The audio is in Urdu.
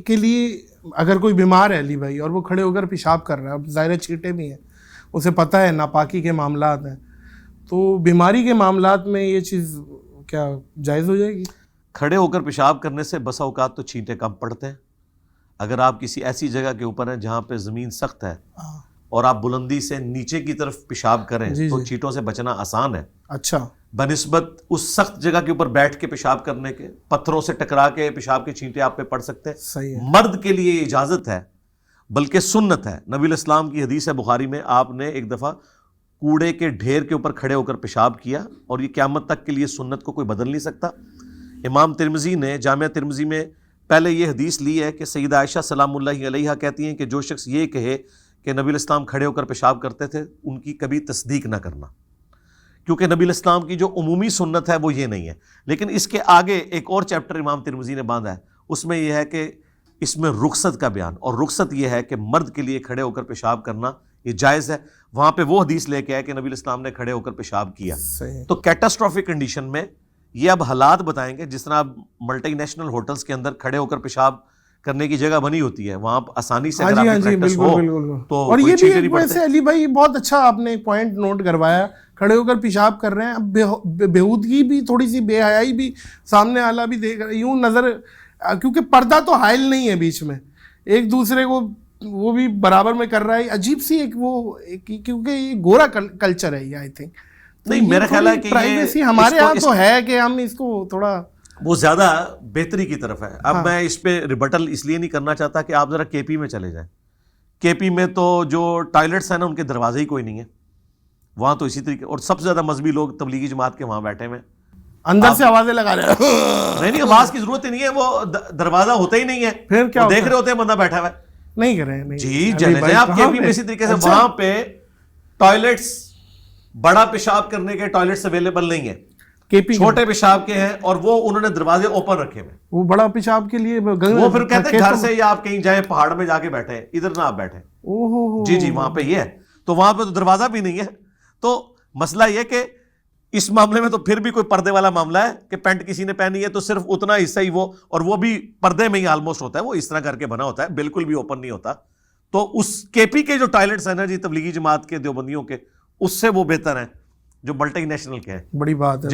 کے لیے اگر کوئی بیمار ہے علی بھائی اور وہ کھڑے ہو کر پیشاب کر رہا ہے, اب ظاہر چھینٹے بھی ہیں, اسے پتہ ہے ناپاکی کے معاملات ہیں, تو بیماری کے معاملات میں یہ چیز کیا جائز ہو جائے گی؟ کھڑے ہو کر پیشاب کرنے سے بسا اوقات تو چھینٹے کم پڑتے ہیں. اگر آپ کسی ایسی جگہ کے اوپر ہیں جہاں پہ زمین سخت ہے اور آپ بلندی سے نیچے کی طرف پیشاب کریں تو چھینٹوں سے بچنا آسان ہے. اچھا, بنسبت اس سخت جگہ کے اوپر بیٹھ کے پیشاب کرنے کے, پتھروں سے ٹکرا کے پیشاب کے چھینٹے آپ پہ پڑ سکتے ہیں. صحیح ہے. مرد کے لیے یہ اجازت ہے, بلکہ سنت ہے. نبی الاسلام کی حدیث ہے بخاری میں, آپ نے ایک دفعہ کوڑے کے ڈھیر کے اوپر کھڑے ہو کر پیشاب کیا, اور یہ قیامت تک کے لیے سنت کو کوئی بدل نہیں سکتا. امام ترمذی نے جامعہ ترمذی میں پہلے یہ حدیث لی ہے کہ سیدہ عائشہ سلام اللہ علیہا کہتی ہیں کہ جو شخص یہ کہے کہ نبی الاسلام کھڑے ہو کر پیشاب کرتے تھے, ان کی کبھی تصدیق نہ کرنا, کیونکہ نبی الاسلام کی جو عمومی سنت ہے وہ یہ نہیں ہے. لیکن اس کے آگے ایک اور چیپٹر امام ترمذی نے باندھا ہے, اس میں یہ ہے کہ اس میں رخصت کا بیان, اور رخصت یہ ہے کہ مرد کے لیے کھڑے ہو کر پیشاب کرنا یہ جائز ہے. وہاں پہ وہ حدیث لے کے آئے کہ نبی الاسلام نے کھڑے ہو کر پیشاب کیا. تو کیٹاسٹرافک کنڈیشن میں یہ اب حالات بتائیں گے, جس طرح ملٹی نیشنل ہوٹلز کے اندر کھڑے ہو کر پیشاب کرنے کی جگہ بنی ہوتی ہے, وہاں آسانی سے اگر آپ کی پریکٹس ہو تو اور یہ بھی ویسے علی بھائی بہت اچھا آپ نے ایک پوائنٹ نوٹ کروایا, کھڑے ہو کر پیشاب کر رہے ہیں, اب بےہودگی بھی تھوڑی سی, بے حیائی بھی سامنے والا بھی دیکھ رہا یوں نظر, کیونکہ پردہ تو حائل نہیں ہے بیچ میں, ایک دوسرے کو وہ بھی برابر میں کر رہا ہے, عجیب سی ایک وہ, کیونکہ یہ گورا کلچر ہے یہ, آئی تھنک نہیں میرا خیال ہے کہ پرائیویسی ہمارے یہاں تو ہے کہ ہم اس کو تھوڑا وہ زیادہ بہتری کی طرف ہے. اب میں اس پہ ریبٹل اس لیے نہیں کرنا چاہتا کہ آپ ذرا کے پی میں چلے جائیں. کے پی میں تو جو ٹوائلٹس ہیں نا ان کے دروازے ہی کوئی نہیں ہے وہاں, تو اسی طریقے, اور سب سے زیادہ مذہبی لوگ تبلیغی جماعت کے وہاں بیٹھے ہوئے, اندر سے آوازیں لگا رہے ہیں. نہیں آواز کی ضرورت ہی نہیں ہے, وہ دروازہ ہوتا ہی نہیں ہے, پھر کیا دیکھ رہے ہوتے ہیں بندہ بیٹھا ہوا ہے. نہیں کریں جی چلے جائیں آپ کے پی میں, اسی طریقے سے وہاں پہ ٹوائلٹس بڑا پیشاب کرنے کے ٹوائلٹس اویلیبل نہیں ہے, چھوٹے پیشاب کے ہیں, اور وہ انہوں نے دروازے اوپن رکھے ہوئے. وہ بڑا پیشاب کے لیے وہ پھر کہتے ہیں گھر سے یا آپ کہیں جائیں پہاڑ میں جا کے بیٹھے, ادھر نہ آپ بیٹھے. جی وہاں پہ یہ ہے, تو وہاں پہ تو دروازہ بھی نہیں ہے. تو مسئلہ یہ کہ اس معاملے میں تو پھر بھی کوئی پردے والا معاملہ ہے کہ پینٹ کسی نے پہنی ہے تو صرف اتنا حصہ ہی وہ, اور وہ بھی پردے میں ہی آلموسٹ ہوتا ہے, وہ اس طرح کر کے بنا ہوتا ہے, بالکل بھی اوپن نہیں ہوتا. تو اس کے پی کے جو ٹوائلٹس ہیں نا جی تبلیغی جماعت کے دیوبندیوں کے, اس سے وہ بہتر ہیں جو ملٹی نیشنل کے ہیں. بڑی بات ہے.